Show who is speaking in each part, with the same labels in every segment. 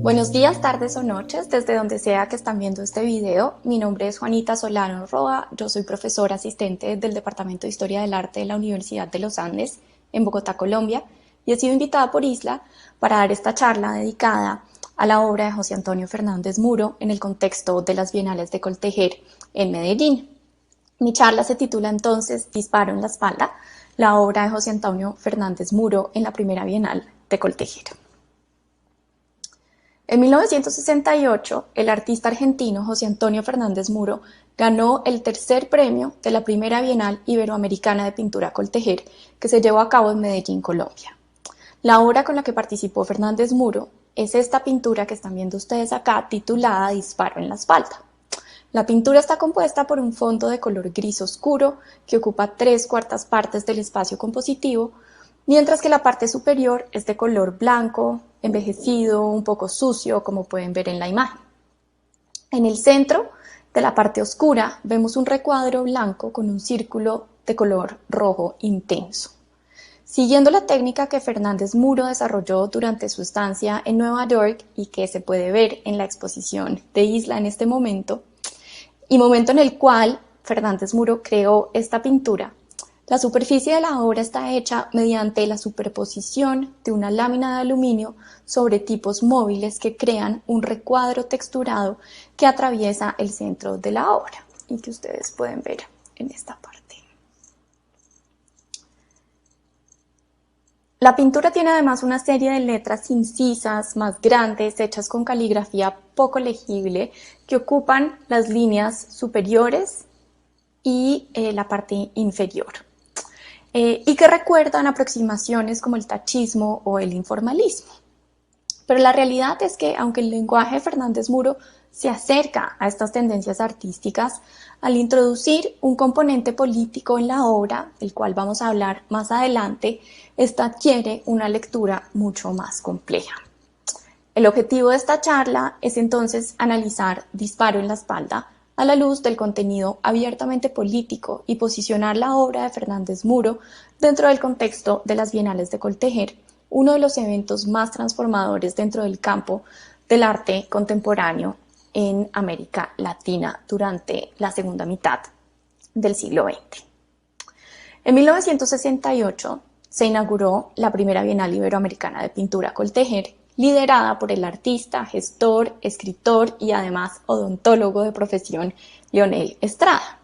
Speaker 1: Buenos días, tardes o noches, desde donde sea que están viendo este video. Mi nombre es Juanita Solano Roa, yo soy profesora asistente del Departamento de Historia del Arte de la Universidad de los Andes, en Bogotá, Colombia, y he sido invitada por Isla para dar esta charla dedicada a la obra de José Antonio Fernández Muro en el contexto de las Bienales de Coltejer en Medellín. Mi charla se titula entonces Disparo en la espalda, la obra de José Antonio Fernández Muro en la primera Bienal de Coltejer. En 1968, el artista argentino José Antonio Fernández Muro ganó el tercer premio de la primera Bienal Iberoamericana de Pintura Coltejer, que se llevó a cabo en Medellín, Colombia. La obra con la que participó Fernández Muro es esta pintura que están viendo ustedes acá, titulada Disparo en la espalda. La pintura está compuesta por un fondo de color gris oscuro que ocupa 3/4 partes del espacio compositivo, mientras que la parte superior es de color blanco, envejecido, un poco sucio, como pueden ver en la imagen. En el centro de la parte oscura vemos un recuadro blanco con un círculo de color rojo intenso. Siguiendo la técnica que Fernández Muro desarrolló durante su estancia en Nueva York y que se puede ver en la exposición de Isla en este momento, y momento en el cual Fernández Muro creó esta pintura, la superficie de la obra está hecha mediante la superposición de una lámina de aluminio sobre tipos móviles que crean un recuadro texturado que atraviesa el centro de la obra y que ustedes pueden ver en esta parte. La pintura tiene además una serie de letras incisas, más grandes, hechas con caligrafía poco legible, que ocupan las líneas superiores y la parte inferior. Y que recuerdan aproximaciones como el tachismo o el informalismo. Pero la realidad es que, aunque el lenguaje de Fernández Muro se acerca a estas tendencias artísticas, al introducir un componente político en la obra, del cual vamos a hablar más adelante, esta adquiere una lectura mucho más compleja. El objetivo de esta charla es entonces analizar Disparo en la espalda a la luz del contenido abiertamente político y posicionar la obra de Fernández Muro dentro del contexto de las Bienales de Coltejer, uno de los eventos más transformadores dentro del campo del arte contemporáneo en América Latina durante la segunda mitad del siglo XX. En 1968 se inauguró la primera Bienal Iberoamericana de Pintura Coltejer, liderada por el artista, gestor, escritor y además odontólogo de profesión Leonel Estrada.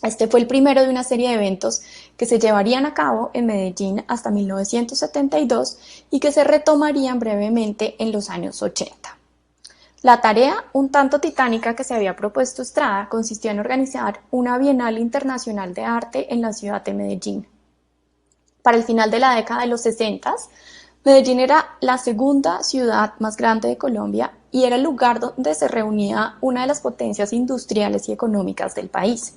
Speaker 1: Este fue el primero de una serie de eventos que se llevarían a cabo en Medellín hasta 1972 y que se retomarían brevemente en los años 80. La tarea, un tanto titánica que se había propuesto Estrada, consistió en organizar una Bienal Internacional de Arte en la ciudad de Medellín. Para el final de la década de los 60, Medellín era la segunda ciudad más grande de Colombia y era el lugar donde se reunía una de las potencias industriales y económicas del país.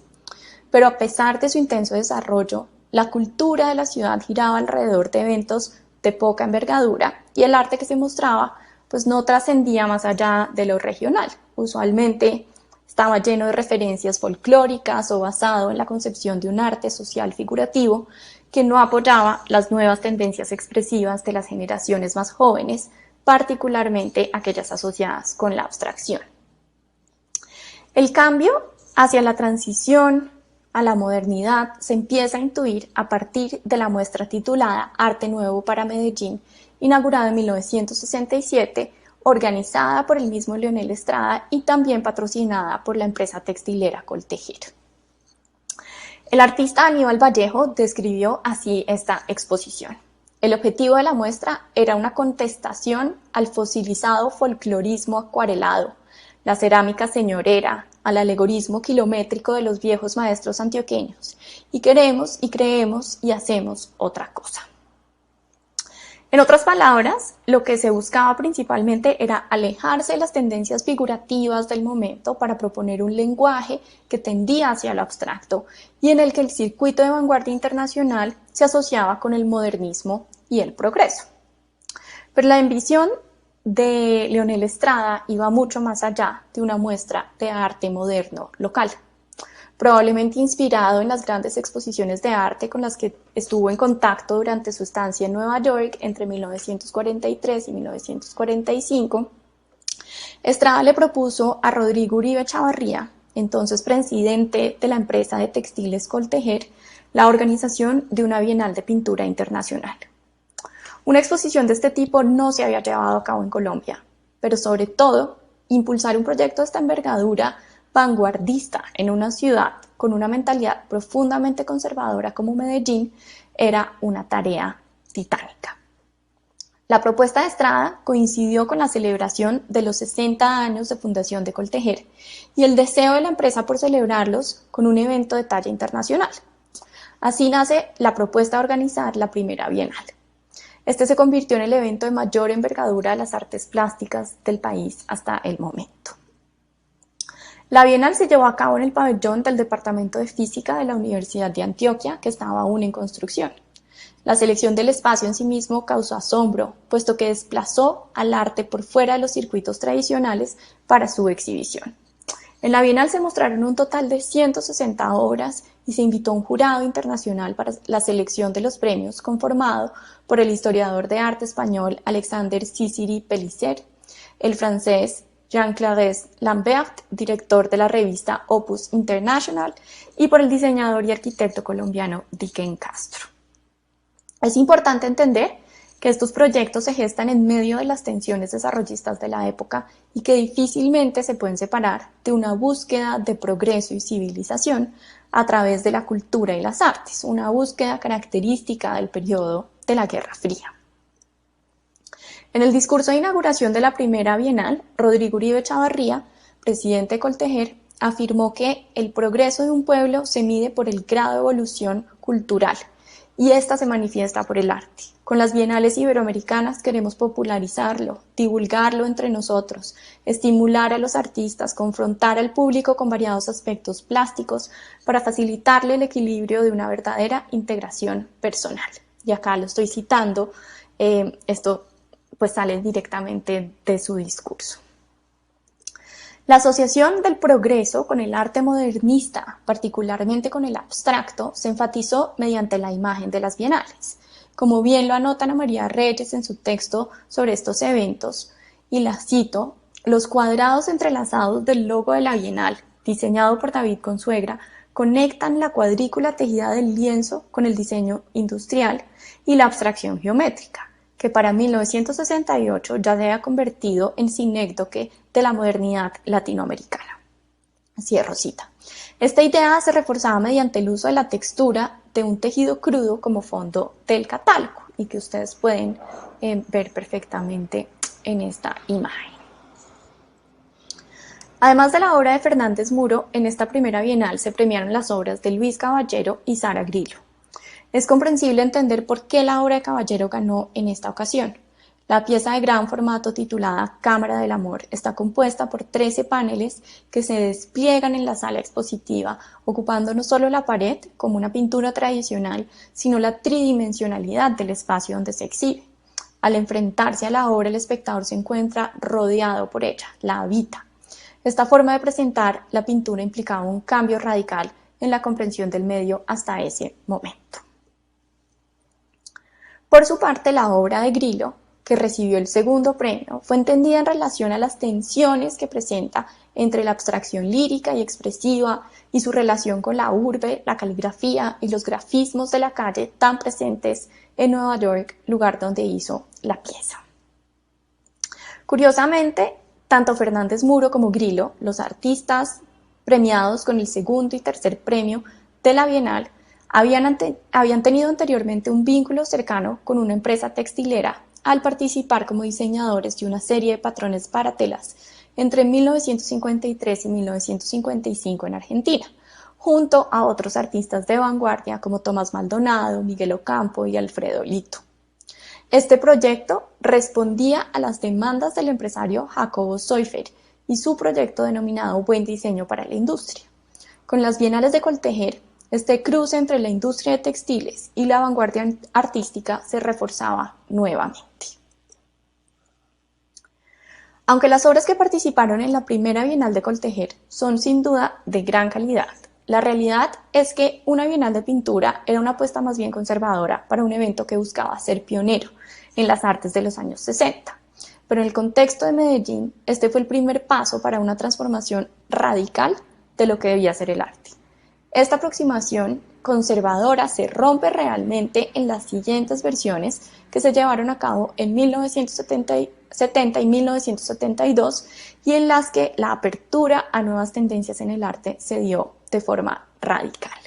Speaker 1: Pero a pesar de su intenso desarrollo, la cultura de la ciudad giraba alrededor de eventos de poca envergadura y el arte que se mostraba pues no trascendía más allá de lo regional. Usualmente estaba lleno de referencias folclóricas o basado en la concepción de un arte social figurativo que no apoyaba las nuevas tendencias expresivas de las generaciones más jóvenes, particularmente aquellas asociadas con la abstracción. El cambio hacia la transición a la modernidad se empieza a intuir a partir de la muestra titulada Arte Nuevo para Medellín, inaugurada en 1967, organizada por el mismo Leonel Estrada y también patrocinada por la empresa textilera Coltejer. El artista Aníbal Vallejo describió así esta exposición. El objetivo de la muestra era una contestación al fosilizado folclorismo acuarelado, la cerámica señorera, al alegorismo kilométrico de los viejos maestros antioqueños, y queremos y creemos y hacemos otra cosa. En otras palabras, lo que se buscaba principalmente era alejarse de las tendencias figurativas del momento para proponer un lenguaje que tendía hacia lo abstracto y en el que el circuito de vanguardia internacional se asociaba con el modernismo y el progreso. Pero la ambición de Leonel Estrada iba mucho más allá de una muestra de arte moderno local. probablemente inspirado en las grandes exposiciones de arte con las que estuvo en contacto durante su estancia en Nueva York entre 1943 y 1945, Estrada le propuso a Rodrigo Uribe Chavarría, entonces presidente de la empresa de textiles Coltejer, la organización de una Bienal de Pintura Internacional. Una exposición de este tipo no se había llevado a cabo en Colombia, pero sobre todo, impulsar un proyecto de esta envergadura vanguardista en una ciudad con una mentalidad profundamente conservadora como Medellín era una tarea titánica. La propuesta de Estrada coincidió con la celebración de los 60 años de fundación de Coltejer y el deseo de la empresa por celebrarlos con un evento de talla internacional. Así nace la propuesta de organizar la primera Bienal. Este se convirtió en el evento de mayor envergadura de las artes plásticas del país hasta el momento. La Bienal se llevó a cabo en el pabellón del Departamento de Física de la Universidad de Antioquia, que estaba aún en construcción. La selección del espacio en sí mismo causó asombro, puesto que desplazó al arte por fuera de los circuitos tradicionales para su exhibición. En la Bienal se mostraron un total de 160 obras y se invitó a un jurado internacional para la selección de los premios conformado por el historiador de arte español Alexander Ciciry Pellicer, el francés Jean-Claude Lambert, director de la revista Opus International, y por el diseñador y arquitecto colombiano Dicken Castro. Es importante entender que estos proyectos se gestan en medio de las tensiones desarrollistas de la época y que difícilmente se pueden separar de una búsqueda de progreso y civilización a través de la cultura y las artes, una búsqueda característica del periodo de la Guerra Fría. En el discurso de inauguración de la primera Bienal, Rodrigo Uribe Chavarría, presidente de Coltejer, afirmó que el progreso de un pueblo se mide por el grado de evolución cultural y esta se manifiesta por el arte. Con las bienales iberoamericanas queremos popularizarlo, divulgarlo entre nosotros, estimular a los artistas, confrontar al público con variados aspectos plásticos para facilitarle el equilibrio de una verdadera integración personal. Y acá lo estoy citando, esto pues sale directamente de su discurso. La asociación del progreso con el arte modernista, particularmente con el abstracto, se enfatizó mediante la imagen de las bienales. Como bien lo anota Ana María Reyes en su texto sobre estos eventos, y la cito, los cuadrados entrelazados del logo de la Bienal, diseñado por David Consuegra, conectan la cuadrícula tejida del lienzo con el diseño industrial y la abstracción geométrica, que para 1968 ya se ha convertido en sinécdoque de la modernidad latinoamericana. Cierro cita. Esta idea se reforzaba mediante el uso de la textura de un tejido crudo como fondo del catálogo y que ustedes pueden ver perfectamente en esta imagen. Además de la obra de Fernández Muro, en esta primera Bienal se premiaron las obras de Luis Caballero y Sara Grillo. Es comprensible entender por qué la obra de Caballero ganó en esta ocasión. La pieza de gran formato titulada Cámara del Amor está compuesta por 13 paneles que se despliegan en la sala expositiva, ocupando no solo la pared como una pintura tradicional, sino la tridimensionalidad del espacio donde se exhibe. Al enfrentarse a la obra, el espectador se encuentra rodeado por ella, la habita. Esta forma de presentar la pintura implicaba un cambio radical en la comprensión del medio hasta ese momento. Por su parte, la obra de Grillo, que recibió el segundo premio, fue entendida en relación a las tensiones que presenta entre la abstracción lírica y expresiva y su relación con la urbe, la caligrafía y los grafismos de la calle tan presentes en Nueva York, lugar donde hizo la pieza. Curiosamente, tanto Fernández Muro como Grillo, los artistas premiados con el segundo y tercer premio de la Bienal, habían tenido anteriormente un vínculo cercano con una empresa textilera al participar como diseñadores de una serie de patrones para telas entre 1953 y 1955 en Argentina, junto a otros artistas de vanguardia como Tomás Maldonado, Miguel Ocampo y Alfredo Lito. Este proyecto respondía a las demandas del empresario Jacobo Seufer y su proyecto denominado Buen Diseño para la Industria. Con las Bienales de Coltejer, este cruce entre la industria de textiles y la vanguardia artística se reforzaba nuevamente. Aunque las obras que participaron en la primera Bienal de Coltejer son sin duda de gran calidad, La realidad es que una Bienal de Pintura era una apuesta más bien conservadora para un evento que buscaba ser pionero en las artes de los años 60. Pero en el contexto de Medellín, este fue el primer paso para una transformación radical de lo que debía ser el arte. Esta aproximación conservadora se rompe realmente en las siguientes versiones que se llevaron a cabo en 1970 y 1972 y en las que la apertura a nuevas tendencias en el arte se dio de forma radical.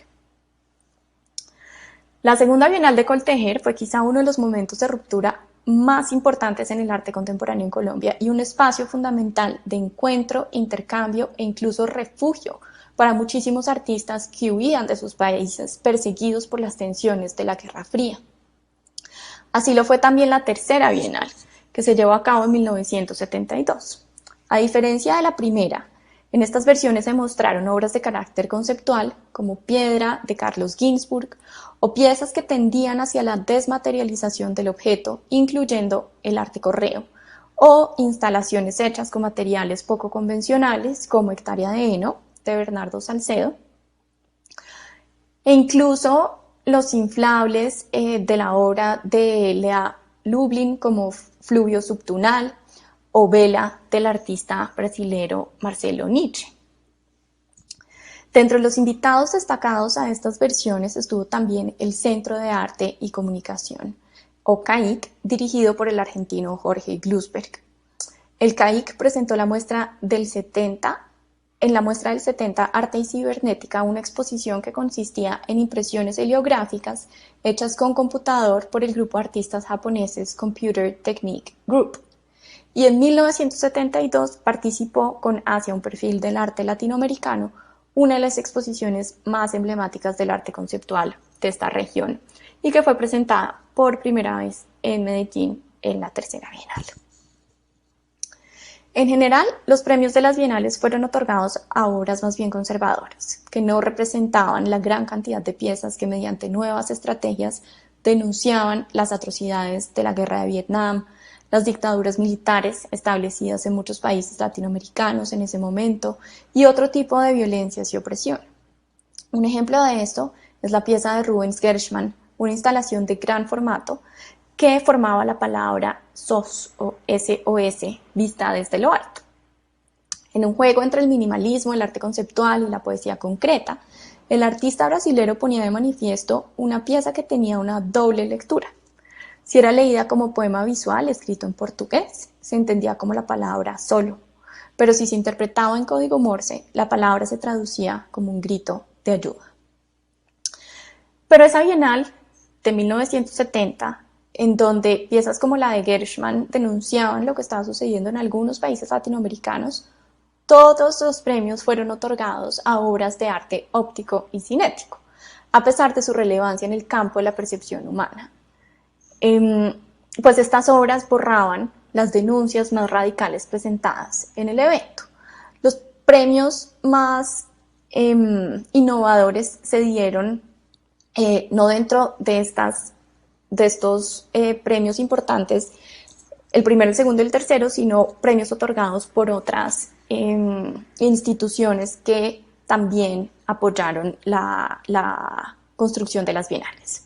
Speaker 1: La segunda Bienal de Coltejer fue quizá uno de los momentos de ruptura más importantes en el arte contemporáneo en Colombia y un espacio fundamental de encuentro, intercambio e incluso refugio para muchísimos artistas que huían de sus países perseguidos por las tensiones de la Guerra Fría. Así lo fue también la tercera Bienal, que se llevó a cabo en 1972. A diferencia de la primera, en estas versiones se mostraron obras de carácter conceptual, como Piedra, de Carlos Ginzburg, o piezas que tendían hacia la desmaterialización del objeto, incluyendo el arte correo, o instalaciones hechas con materiales poco convencionales, como Hectárea de Heno, de Bernardo Salcedo, e incluso los inflables de la obra de Lea Lublin, como Fluvio Subtunal, o Vela del artista brasilero Marcelo Nietzsche. Dentro de los invitados destacados a estas versiones estuvo también el Centro de Arte y Comunicación, o CAIC, dirigido por el argentino Jorge Glusberg. El CAIC presentó la muestra del 70, en la muestra del 70 Arte y Cibernética, una exposición que consistía en impresiones heliográficas hechas con computador por el grupo de artistas japoneses Computer Technique Group. Y en 1972 participó con Hacia un perfil del arte latinoamericano, una de las exposiciones más emblemáticas del arte conceptual de esta región y que fue presentada por primera vez en Medellín en la tercera Bienal. En general, los premios de las bienales fueron otorgados a obras más bien conservadoras, que no representaban la gran cantidad de piezas que mediante nuevas estrategias denunciaban las atrocidades de la guerra de Vietnam, las dictaduras militares establecidas en muchos países latinoamericanos en ese momento y otro tipo de violencias y opresión. Un ejemplo de esto es la pieza de Rubens Gershman, una instalación de gran formato que formaba la palabra SOS o SOS vista desde lo alto. En un juego entre el minimalismo, el arte conceptual y la poesía concreta, el artista brasilero ponía de manifiesto una pieza que tenía una doble lectura. Si era leída como poema visual escrito en portugués, se entendía como la palabra solo, pero si se interpretaba en código Morse, la palabra se traducía como un grito de ayuda. Pero esa Bienal de 1970, en donde piezas como la de Gershman denunciaban lo que estaba sucediendo en algunos países latinoamericanos, todos los premios fueron otorgados a obras de arte óptico y cinético, a pesar de su relevancia en el campo de la percepción humana. Pues estas obras borraban las denuncias más radicales presentadas en el evento. Los premios más innovadores se dieron no dentro de estos premios importantes, el primero, el segundo y el tercero, sino premios otorgados por otras instituciones que también apoyaron la construcción de las bienales.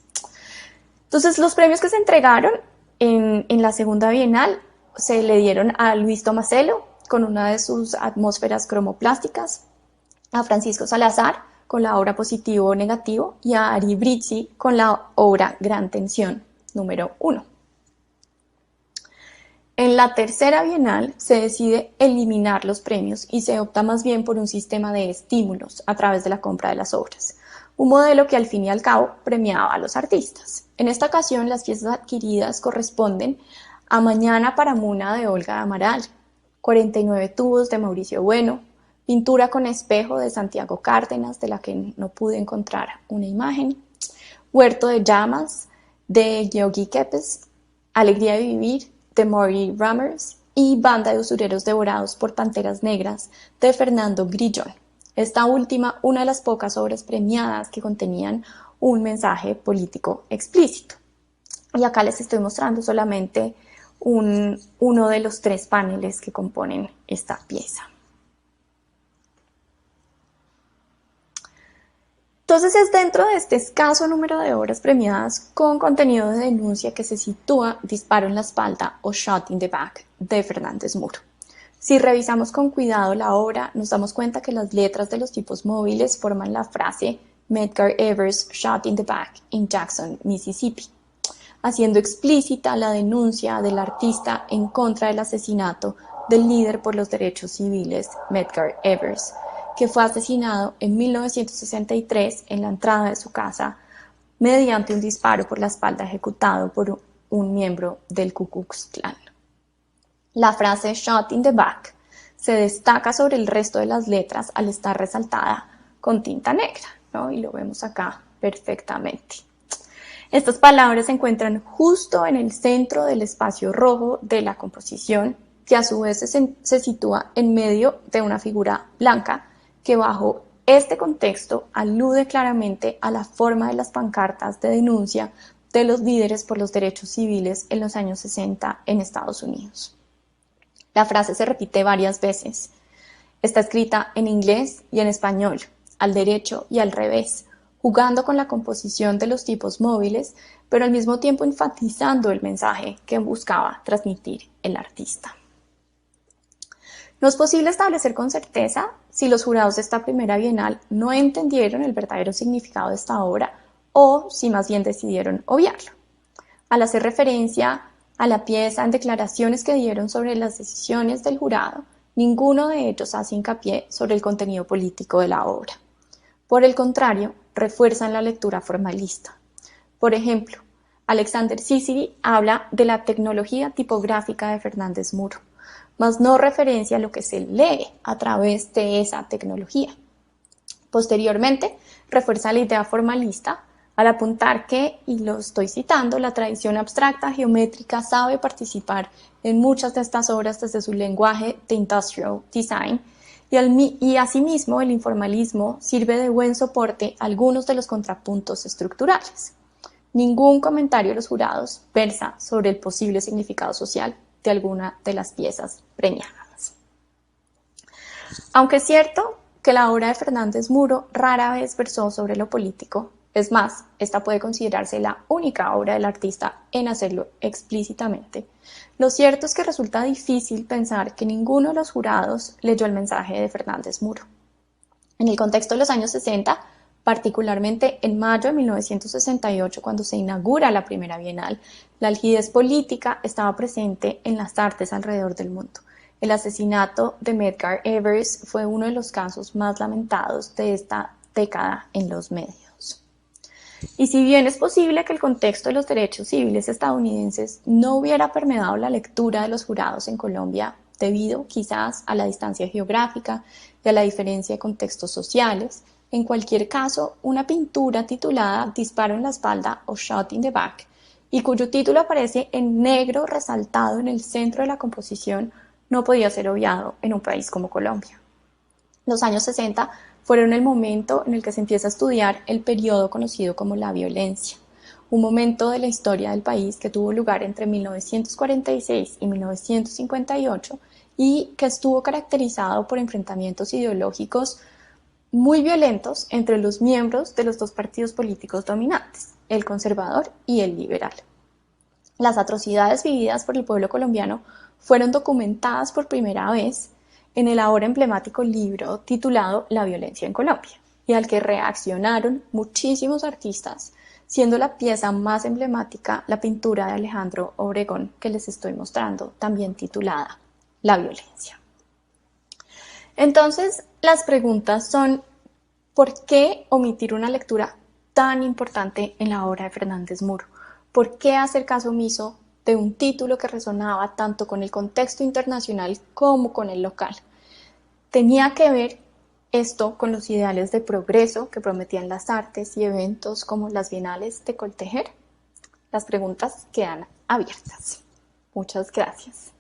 Speaker 1: Entonces, los premios que se entregaron en la segunda Bienal se le dieron a Luis Tomaselo con una de sus atmósferas cromoplásticas, a Francisco Salazar con la obra Positivo o Negativo y a Ari Brizzi con la obra Gran Tensión, número 1. En la tercera Bienal se decide eliminar los premios y se opta más bien por un sistema de estímulos a través de la compra de las obras, un modelo que al fin y al cabo premiaba a los artistas. En esta ocasión las piezas adquiridas corresponden a Mañana para Muna de Olga Amaral, 49 tubos de Mauricio Bueno, Pintura con espejo de Santiago Cárdenas, de la que no pude encontrar una imagen, Huerto de llamas de Georgi Kepes, Alegría de vivir de Maury Rammers y Banda de usureros devorados por panteras negras de Fernando Grillón. Esta última, una de las pocas obras premiadas que contenían un mensaje político explícito. Y acá les estoy mostrando solamente uno de los 3 paneles que componen esta pieza. Entonces es dentro de este escaso número de obras premiadas con contenido de denuncia que se sitúa Disparo en la espalda o Shot in the Back de Fernández Muro. Si revisamos con cuidado la obra, nos damos cuenta que las letras de los tipos móviles forman la frase Medgar Evers Shot in the Back in Jackson, Mississippi, haciendo explícita la denuncia del artista en contra del asesinato del líder por los derechos civiles Medgar Evers, que fue asesinado en 1963 en la entrada de su casa mediante un disparo por la espalda ejecutado por un miembro del Ku Klux Klan. La frase "shot in the back" se destaca sobre el resto de las letras al estar resaltada con tinta negra, ¿no? Y lo vemos acá perfectamente. Estas palabras se encuentran justo en el centro del espacio rojo de la composición, que a su vez se sitúa en medio de una figura blanca que bajo este contexto alude claramente a la forma de las pancartas de denuncia de los líderes por los derechos civiles en los años 60 en Estados Unidos. La frase se repite varias veces. Está escrita en inglés y en español, al derecho y al revés, jugando con la composición de los tipos móviles, pero al mismo tiempo enfatizando el mensaje que buscaba transmitir el artista. No es posible establecer con certeza si los jurados de esta primera bienal no entendieron el verdadero significado de esta obra o si más bien decidieron obviarlo. Al hacer referencia a la pieza en declaraciones que dieron sobre las decisiones del jurado, ninguno de ellos hace hincapié sobre el contenido político de la obra. Por el contrario, refuerzan la lectura formalista. Por ejemplo, Alexander Sisiri habla de la tecnología tipográfica de Fernández Muro, mas no referencia a lo que se lee a través de esa tecnología. Posteriormente, refuerza la idea formalista al apuntar que, y lo estoy citando, la tradición abstracta geométrica sabe participar en muchas de estas obras desde su lenguaje de industrial design y asimismo el informalismo sirve de buen soporte a algunos de los contrapuntos estructurales. Ningún comentario de los jurados versa sobre el posible significado social de alguna de las piezas premiadas. Aunque es cierto que la obra de Fernández Muro rara vez versó sobre lo político, es más, esta puede considerarse la única obra del artista en hacerlo explícitamente. Lo cierto es que resulta difícil pensar que ninguno de los jurados leyó el mensaje de Fernández Muro. En el contexto de los años 60, particularmente en mayo de 1968, cuando se inaugura la primera bienal, la algidez política estaba presente en las artes alrededor del mundo. El asesinato de Medgar Evers fue uno de los casos más lamentados de esta década en los medios. Y si bien es posible que el contexto de los derechos civiles estadounidenses no hubiera permeado la lectura de los jurados en Colombia, debido quizás a la distancia geográfica y a la diferencia de contextos sociales, en cualquier caso, una pintura titulada Disparo en la espalda o Shot in the Back, y cuyo título aparece en negro resaltado en el centro de la composición, no podía ser obviado en un país como Colombia. Los años 60 fueron el momento en el que se empieza a estudiar el periodo conocido como la violencia, un momento de la historia del país que tuvo lugar entre 1946 y 1958 y que estuvo caracterizado por enfrentamientos ideológicos muy violentos entre los miembros de los dos partidos políticos dominantes, el conservador y el liberal. Las atrocidades vividas por el pueblo colombiano fueron documentadas por primera vez en el ahora emblemático libro titulado La violencia en Colombia, y al que reaccionaron muchísimos artistas, siendo la pieza más emblemática la pintura de Alejandro Obregón que les estoy mostrando, también titulada La violencia. Entonces, las preguntas son, ¿por qué omitir una lectura tan importante en la obra de Fernández Muro? ¿Por qué hacer caso omiso de un título que resonaba tanto con el contexto internacional como con el local? ¿Tenía que ver esto con los ideales de progreso que prometían las artes y eventos como las bienales de Coltejer? Las preguntas quedan abiertas. Muchas gracias.